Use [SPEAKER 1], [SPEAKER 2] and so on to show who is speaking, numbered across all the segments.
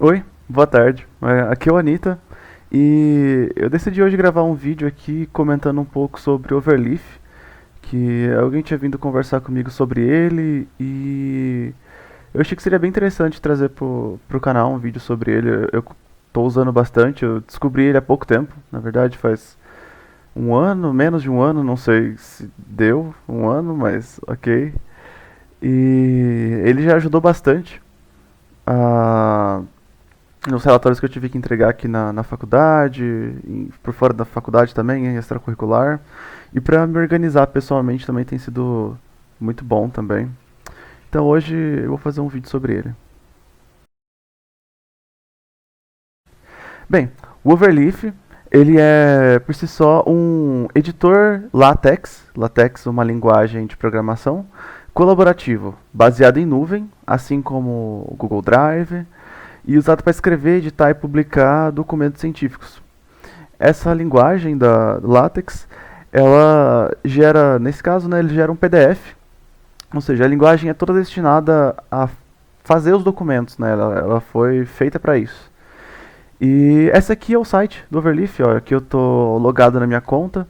[SPEAKER 1] Oi, boa tarde. Aqui é o Anita e eu decidi hoje gravar um vídeo aqui comentando um pouco sobre Overleaf, que alguém tinha vindo conversar comigo sobre ele e eu achei que seria bem interessante trazer pro canal um vídeo sobre ele. Eu tô usando bastante, eu descobri ele há pouco tempo, na verdade faz um ano, menos de um ano, não sei se deu um ano, mas ok. E ele já ajudou bastante a nos relatórios que eu tive que entregar aqui na faculdade, por fora da faculdade também, em extracurricular. E para me organizar pessoalmente também tem sido muito bom também. Então hoje eu vou fazer um vídeo sobre ele. Bem, o Overleaf, ele é por si só um editor LaTeX, LaTeX é uma linguagem de programação colaborativo, baseado em nuvem, assim como o Google Drive, e usado para escrever, editar e publicar documentos científicos. Essa linguagem da LaTeX, ela gera, nesse caso, né, ele gera um PDF, ou seja, a linguagem é toda destinada a fazer os documentos, né, ela foi feita para isso. E esse aqui é o site do Overleaf, ó, aqui eu tô logado na minha conta.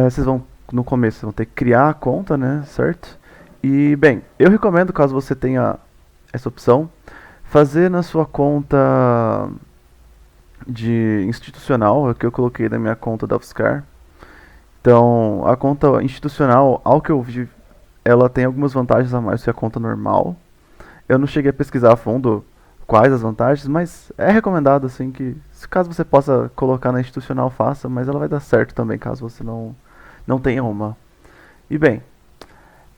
[SPEAKER 1] Vocês vão, no começo, vão ter que criar a conta, né, certo? E, bem, eu recomendo, caso você tenha essa opção, fazer na sua conta de institucional, que eu coloquei na minha conta da UFSCar. Então, a conta institucional, ao que eu vi, ela tem algumas vantagens a mais que a conta normal. Eu não cheguei a pesquisar a fundo quais as vantagens, mas é recomendado assim que, se caso você possa colocar na institucional, faça, mas ela vai dar certo também caso você não tenha uma. E bem,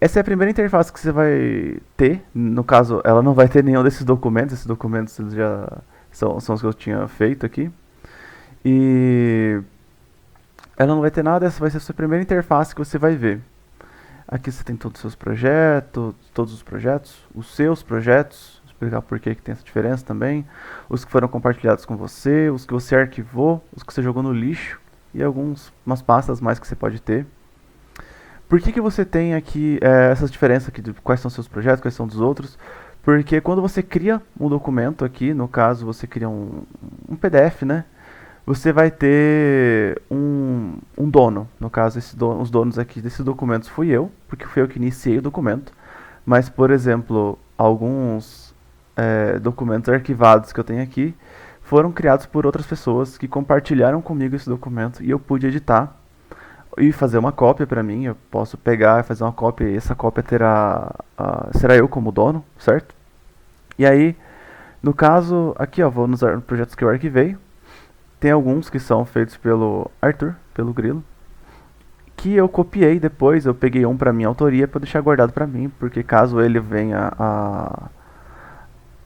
[SPEAKER 1] essa é a primeira interface que você vai ter. No caso, ela não vai ter nenhum desses documentos. Esses documentos já são os que eu tinha feito aqui. E ela não vai ter nada, essa vai ser a sua primeira interface que você vai ver. Aqui você tem todos os seus projetos, todos os projetos, os seus projetos, vou explicar por que tem essa diferença também, os que foram compartilhados com você, os que você arquivou, os que você jogou no lixo e umas pastas mais que você pode ter. Por que você tem aqui essas diferenças aqui de quais são seus projetos, quais são dos outros? Porque quando você cria um documento aqui, no caso você cria um PDF, né? Você vai ter um dono. No caso, os donos aqui desses documentos fui eu, porque fui eu que iniciei o documento. Mas, por exemplo, alguns documentos arquivados que eu tenho aqui foram criados por outras pessoas que compartilharam comigo esse documento e eu pude editar e fazer uma cópia para mim. Eu posso pegar e fazer uma cópia e essa cópia será eu como dono, certo? E aí, no caso, aqui ó, vou nos projetos que eu arquivei. Tem alguns que são feitos pelo Arthur, pelo Grilo, que eu copiei depois, eu peguei um para minha autoria para deixar guardado para mim, porque caso ele venha a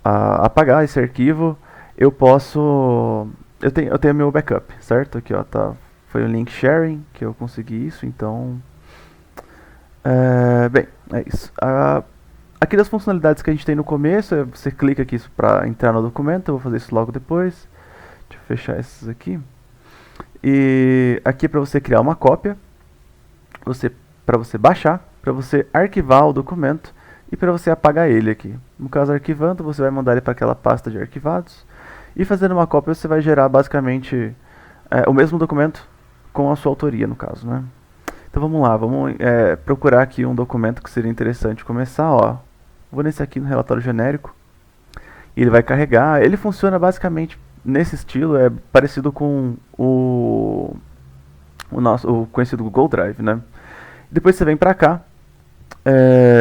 [SPEAKER 1] apagar esse arquivo, eu posso eu tenho meu backup, certo? Aqui ó, tá, foi o link sharing que eu consegui isso, então bem, é isso. Aqui das funcionalidades que a gente tem no começo, você clica aqui para entrar no documento, eu vou fazer isso logo depois. Deixa eu fechar esses aqui. E aqui é para você criar uma cópia, para você baixar, para você arquivar o documento e para você apagar ele aqui. No caso, arquivando, você vai mandar ele para aquela pasta de arquivados. E fazendo uma cópia, você vai gerar basicamente o mesmo documento com a sua autoria, no caso, né? Então vamos lá, vamos procurar aqui um documento que seria interessante começar, ó. Vou nesse aqui no relatório genérico. E ele vai carregar. Ele funciona basicamente nesse estilo, é parecido com o conhecido Google Drive, né? Depois você vem pra cá.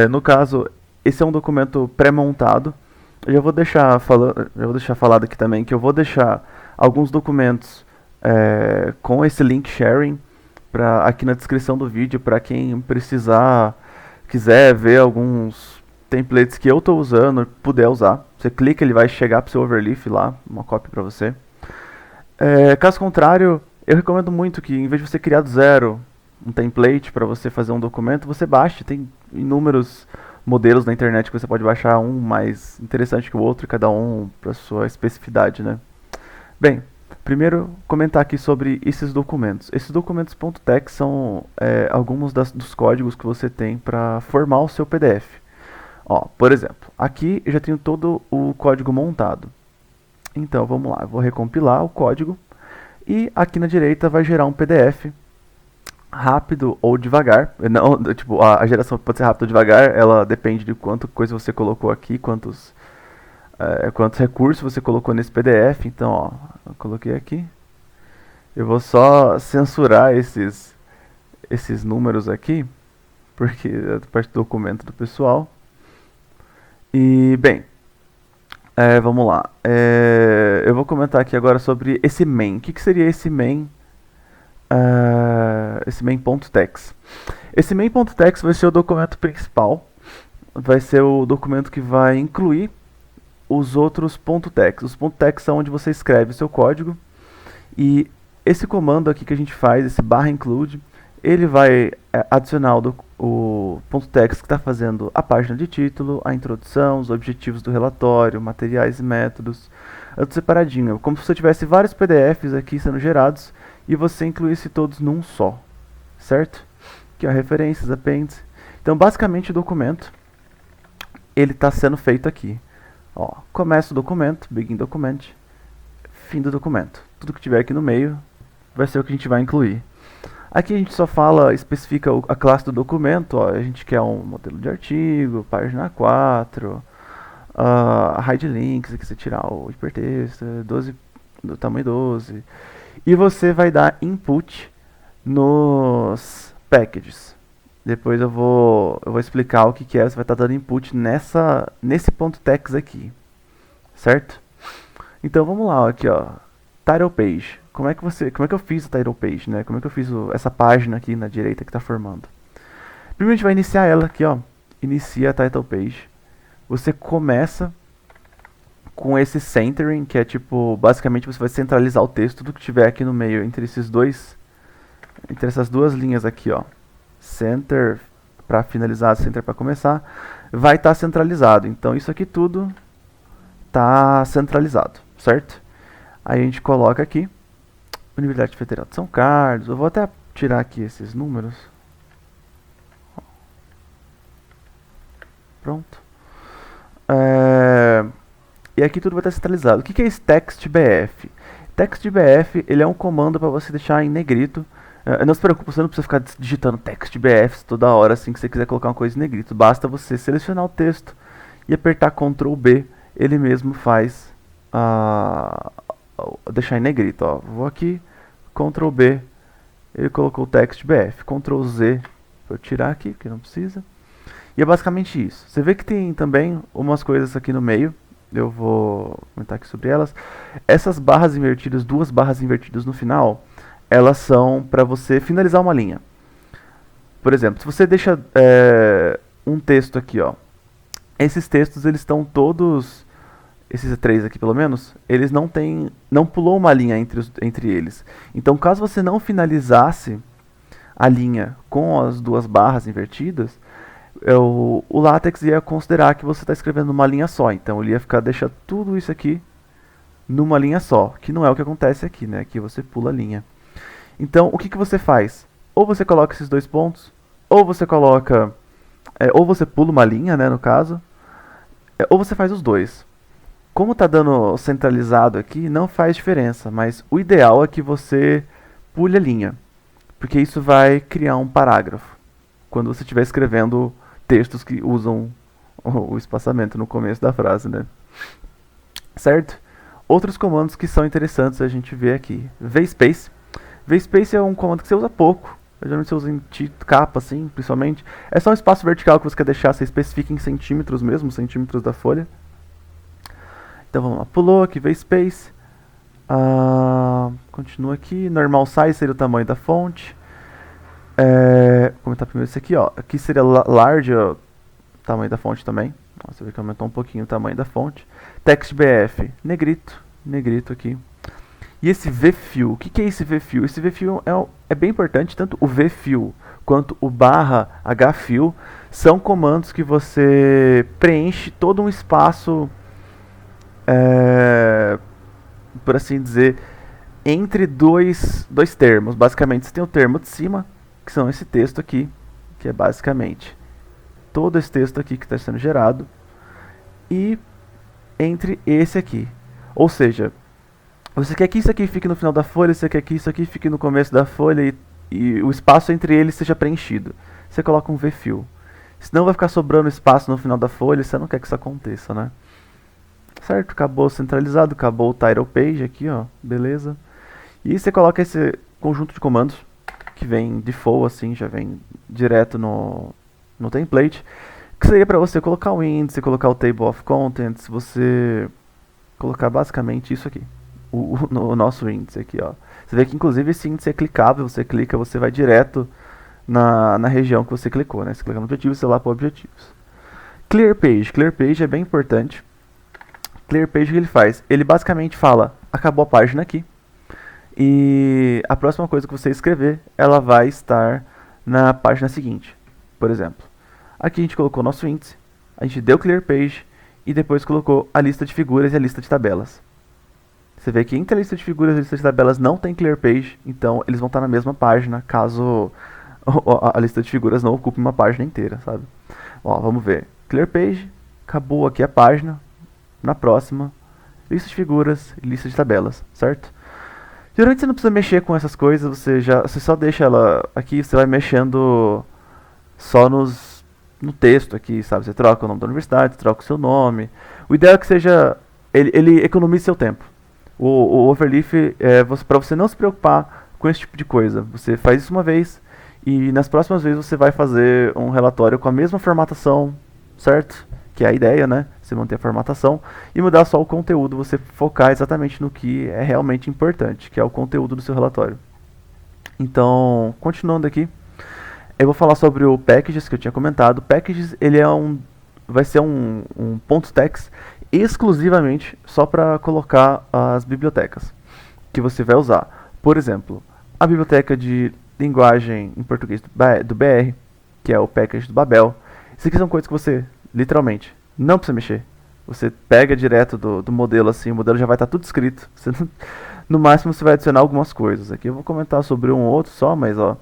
[SPEAKER 1] No caso, esse é um documento pré-montado. Eu já vou deixar falado aqui também que eu vou deixar alguns documentos com esse link sharing aqui na descrição do vídeo para quem quiser ver alguns templates que eu estou usando, puder usar. Você clica, ele vai chegar para o seu Overleaf lá, uma cópia para você. Caso contrário, eu recomendo muito que, em vez de você criar do zero um template para você fazer um documento, você baixe. Tem inúmeros modelos na internet que você pode baixar, um mais interessante que o outro, cada um para sua especificidade, né? Bem, primeiro comentar aqui sobre esses documentos. Esses documentos .tex são alguns dos códigos que você tem para formar o seu PDF. Ó, por exemplo, aqui eu já tenho todo o código montado. Então vamos lá, eu vou recompilar o código e aqui na direita vai gerar um PDF rápido ou devagar. Não, tipo, a geração pode ser rápida ou devagar, ela depende de quanto coisa você colocou aqui, quantos recursos você colocou nesse PDF. Então, ó, eu coloquei aqui. Eu vou só censurar esses números aqui, porque é parte do documento do pessoal. E, bem, vamos lá. Eu vou comentar aqui agora sobre esse main. O que seria esse main? Esse main.text. Esse main.text vai ser o documento principal. Vai ser o documento que vai incluir os outros .text. Os .text são onde você escreve o seu código. E esse comando aqui que a gente faz, esse /include, ele vai adicionar o .text que está fazendo a página de título, a introdução, os objetivos do relatório, materiais e métodos, tudo separadinho, como se você tivesse vários PDFs aqui sendo gerados e você incluísse todos num só, certo? Aqui ó, referências, apêndice. Então basicamente o documento, ele está sendo feito aqui. Ó, começa o documento, begin document, fim do documento. Tudo que tiver aqui no meio vai ser o que a gente vai incluir. Aqui a gente só especifica a classe do documento, ó, a gente quer um modelo de artigo, página 4, hide links, aqui você tirar o hipertexto, 12, do tamanho 12. E você vai dar input nos packages. Depois eu vou explicar o que é, você vai estar dando input nesse .text aqui, certo? Então vamos lá, aqui ó, title page. Como é que eu fiz o title page, né? Como é que eu fiz essa página aqui na direita que está formando? Primeiro a gente vai iniciar ela aqui, ó. Inicia a title page. Você começa com esse centering, que é tipo, basicamente você vai centralizar o texto, tudo que tiver aqui no meio, entre essas duas linhas aqui, ó. Center para finalizar, center para começar, vai estar centralizado. Então isso aqui tudo está centralizado, certo? Aí a gente coloca aqui Universidade Federal de São Carlos. Eu vou até tirar aqui esses números. Pronto. E aqui tudo vai estar centralizado. O que é esse textbf? Textbf, ele é um comando para você deixar em negrito. Não se preocupe, você não precisa ficar digitando textbf toda hora assim que você quiser colocar uma coisa em negrito. Basta você selecionar o texto e apertar Ctrl B. Ele mesmo faz deixar em negrito, ó. Vou aqui, Ctrl B, ele colocou o textbf, Ctrl Z, para eu tirar aqui, porque não precisa. E é basicamente isso. Você vê que tem também umas coisas aqui no meio, eu vou comentar aqui sobre elas. Essas barras invertidas, duas barras invertidas no final, elas são para você finalizar uma linha. Por exemplo, se você deixa um texto aqui, ó, esses textos eles estão todos, esses três aqui pelo menos, eles não pulou uma linha entre eles. Então caso você não finalizasse a linha com as duas barras invertidas, o LaTeX ia considerar que você está escrevendo numa linha só. Então ele ia deixar tudo isso aqui numa linha só, que não é o que acontece aqui, né? Aqui você pula a linha. Então o que você faz? Ou você coloca esses dois pontos, ou você coloca, ou você pula uma linha, né, no caso, ou você faz os dois. Como está dando centralizado aqui, não faz diferença, mas o ideal é que você pule a linha, porque isso vai criar um parágrafo quando você estiver escrevendo textos que usam o espaçamento no começo da frase, né? Certo? Outros comandos que são interessantes a gente ver aqui. VSpace. VSpace é um comando que você usa pouco. Geralmente você usa em capa, assim, principalmente. É só um espaço vertical que você quer deixar, você especifica em centímetros mesmo, centímetros da folha. Então vamos lá, pulou aqui, VSpace. Continua aqui, normal size seria o tamanho da fonte. Vou comentar primeiro esse aqui, ó. Aqui seria large, ó, o tamanho da fonte também. Você vê que aumentou um pouquinho o tamanho da fonte. TextBF, negrito aqui. E esse VFill, o que é esse VFill? Esse VFill é bem importante, tanto o VFill quanto o /hfill são comandos que você preenche todo um espaço, por assim dizer, entre dois termos. Basicamente, você tem o termo de cima, que são esse texto aqui, que é basicamente todo esse texto aqui que está sendo gerado, e entre esse aqui. Ou seja, você quer que isso aqui fique no final da folha, você quer que isso aqui fique no começo da folha e o espaço entre eles seja preenchido. Você coloca um vfill. Senão vai ficar sobrando espaço no final da folha, você não quer que isso aconteça, né? Certo? Acabou centralizado, acabou o title page aqui, ó, beleza. E você coloca esse conjunto de comandos, que vem default, assim, já vem direto no template, que seria para você colocar o índice, colocar o table of contents, você colocar basicamente isso aqui, o nosso índice aqui, ó. Você vê que inclusive esse índice é clicável, você clica, você vai direto na região que você clicou, né? Você clica no objetivo, você lá para objetivos. Clear page é bem importante. Clear page, o que ele faz? Ele basicamente fala, acabou a página aqui, e a próxima coisa que você escrever, ela vai estar na página seguinte. Por exemplo, aqui a gente colocou nosso índice, a gente deu clear page, e depois colocou a lista de figuras e a lista de tabelas. Você vê que entre a lista de figuras e a lista de tabelas não tem clear page, então eles vão estar na mesma página, caso a lista de figuras não ocupe uma página inteira, sabe? Ó, vamos ver. Clear page, acabou aqui a página. Na próxima, lista de figuras e lista de tabelas, certo? Geralmente você não precisa mexer com essas coisas, você só deixa ela aqui, você vai mexendo só no texto aqui, sabe? Você troca o nome da universidade, troca o seu nome. O ideal é que seja, ele economize seu tempo. O overleaf é para você não se preocupar com esse tipo de coisa. Você faz isso uma vez e nas próximas vezes você vai fazer um relatório com a mesma formatação, certo? Que é a ideia, né? Você manter a formatação e mudar só o conteúdo, você focar exatamente no que é realmente importante, que é o conteúdo do seu relatório. Então, continuando aqui, eu vou falar sobre o packages que eu tinha comentado. Packages, ele vai ser um ponto text exclusivamente só para colocar as bibliotecas que você vai usar. Por exemplo, a biblioteca de linguagem em português do BR, que é o package do Babel. Isso aqui são coisas que você, literalmente, não precisa mexer. Você pega direto do modelo assim, o modelo já vai estar tudo escrito. Você não, no máximo você vai adicionar algumas coisas. Aqui eu vou comentar sobre um ou outro só, mas ó,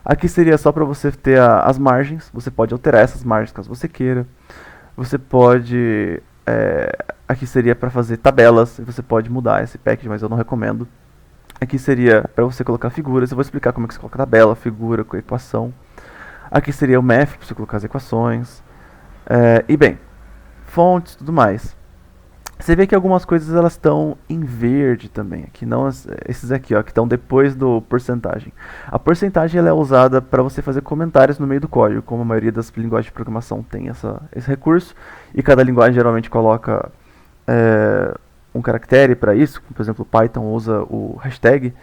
[SPEAKER 1] aqui seria só para você ter as margens. Você pode alterar essas margens caso você queira. Você pode... aqui seria para fazer tabelas. Você pode mudar esse package, mas eu não recomendo. Aqui seria para você colocar figuras. Eu vou explicar como é que você coloca tabela, figura, equação. Aqui seria o math para você colocar as equações. E bem, fontes e tudo mais. Você vê que algumas coisas elas estão em verde também, aqui não esses aqui, ó, que estão depois do porcentagem. A porcentagem ela é usada para você fazer comentários no meio do código, como a maioria das linguagens de programação tem esse recurso, e cada linguagem geralmente coloca um caractere para isso, por exemplo, o Python usa o hashtag.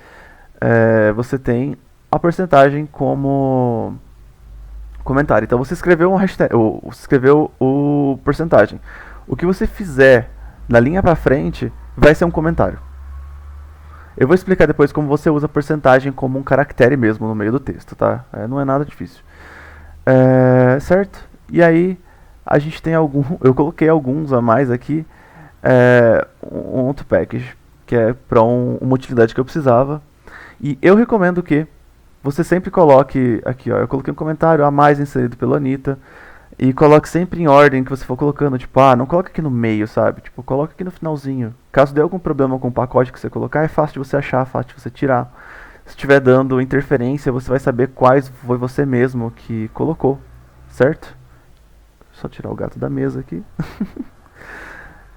[SPEAKER 1] Você tem a porcentagem como comentário. Então você escreveu um hashtag, você escreveu o porcentagem. O que você fizer na linha para frente vai ser um comentário. Eu vou explicar depois como você usa a porcentagem como um caractere mesmo no meio do texto, tá? Não é nada difícil. Certo? E aí a gente tem eu coloquei alguns a mais aqui, um outro package que é para uma utilidade que eu precisava. E eu recomendo que você sempre coloque aqui, ó, eu coloquei um comentário a mais inserido pela Anitta. E coloque sempre em ordem que você for colocando, tipo, não coloca aqui no meio, sabe? Tipo, coloca aqui no finalzinho. Caso dê algum problema com o pacote que você colocar, é fácil de você achar, fácil de você tirar. Se estiver dando interferência, você vai saber quais foi você mesmo que colocou, certo? Só tirar o gato da mesa aqui.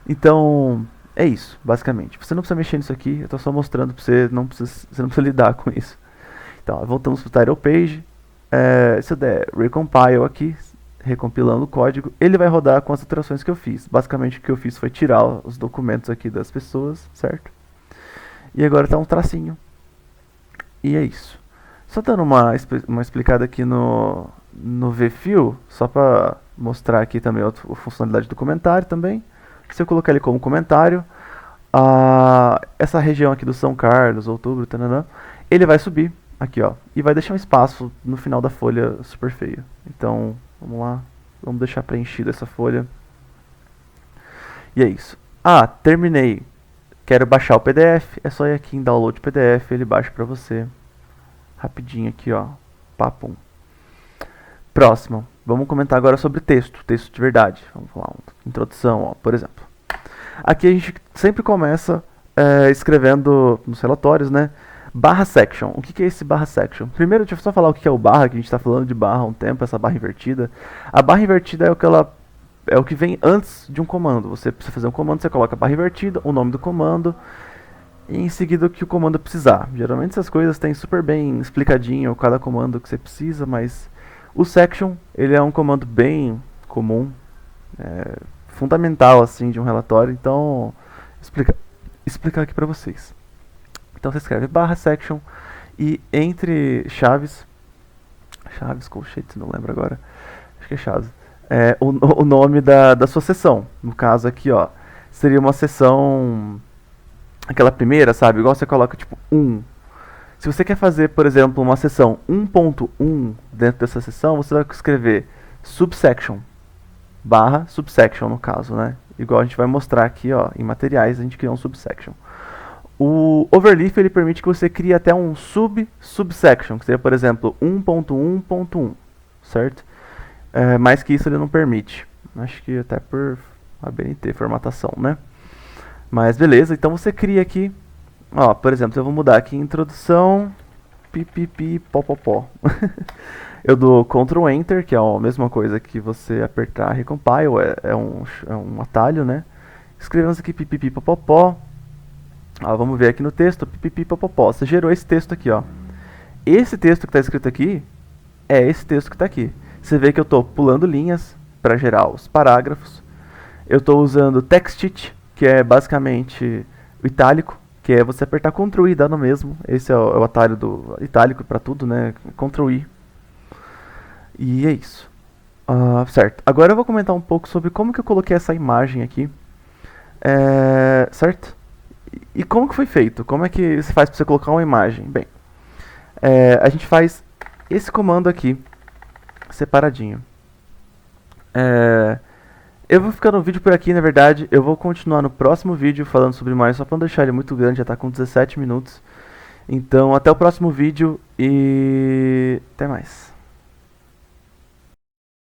[SPEAKER 1] Então, é isso, basicamente. Você não precisa mexer nisso aqui, eu tô só mostrando pra você, você não precisa lidar com isso. Então, voltamos pro title page. Se eu der recompile aqui, recompilando o código, ele vai rodar com as alterações que eu fiz. Basicamente o que eu fiz foi tirar os documentos aqui das pessoas, certo? E agora está um tracinho. E é isso. Só dando uma explicada aqui no vfill, só para mostrar aqui também a funcionalidade do comentário também. Se eu colocar ele como comentário, essa região aqui do São Carlos, outubro, tananã, ele vai subir aqui, ó, e vai deixar um espaço no final da folha super feio. Então, vamos lá, vamos deixar preenchida essa folha. E é isso. Terminei. Quero baixar o PDF, é só ir aqui em Download PDF, ele baixa pra você. Rapidinho aqui, ó. Papum. Próximo. Vamos comentar agora sobre texto de verdade. Vamos falar uma introdução, ó, por exemplo. Aqui a gente sempre começa escrevendo nos relatórios, né? Barra section. O que é esse barra section? Primeiro, deixa eu só falar o que é o barra, que a gente está falando de barra há um tempo, essa barra invertida. A barra invertida é o que vem antes de um comando. Você precisa fazer um comando, você coloca a barra invertida, o nome do comando, e em seguida o que o comando precisar. Geralmente essas coisas tem super bem explicadinho cada comando que você precisa, mas o section, ele é um comando bem comum, fundamental assim de um relatório, então explicar aqui para vocês. Então você escreve barra section e entre chaves, colchetes, não lembro agora, acho que é chaves, o nome da sua sessão. No caso aqui, ó, seria uma sessão, aquela primeira, sabe? Igual você coloca tipo 1. Se você quer fazer, por exemplo, uma sessão 1.1 dentro dessa sessão, você vai escrever subsection, barra subsection no caso, né? Igual a gente vai mostrar aqui, ó, em materiais a gente cria um subsection. O overleaf ele permite que você crie até um subsection, que seria, por exemplo, 1.1.1, certo? Mais que isso ele não permite. Acho que até por ABNT, formatação, né? Mas beleza, então você cria aqui, ó, por exemplo, eu vou mudar aqui introdução, pipipi, popopó. Eu dou Ctrl Enter, que é a mesma coisa que você apertar recompile, é um atalho, né? Escrevemos aqui pipipi, popopó. Ó, vamos ver aqui no texto, pipipipopopó. Você gerou esse texto aqui, ó. Esse texto que está escrito aqui é esse texto que está aqui. Você vê que eu estou pulando linhas para gerar os parágrafos. Eu estou usando TextIt, que é basicamente o itálico, que é você apertar Ctrl I dá no mesmo. Esse é o atalho do itálico para tudo, né? Ctrl I. E é isso. Certo. Agora eu vou comentar um pouco sobre como que eu coloquei essa imagem aqui. Certo? E como que foi feito? Como é que se faz para você colocar uma imagem? Bem, a gente faz esse comando aqui, separadinho. Eu vou ficar no vídeo por aqui, na verdade. Eu vou continuar no próximo vídeo falando sobre mais, só para não deixar ele muito grande, já está com 17 minutos. Então, até o próximo vídeo e até mais.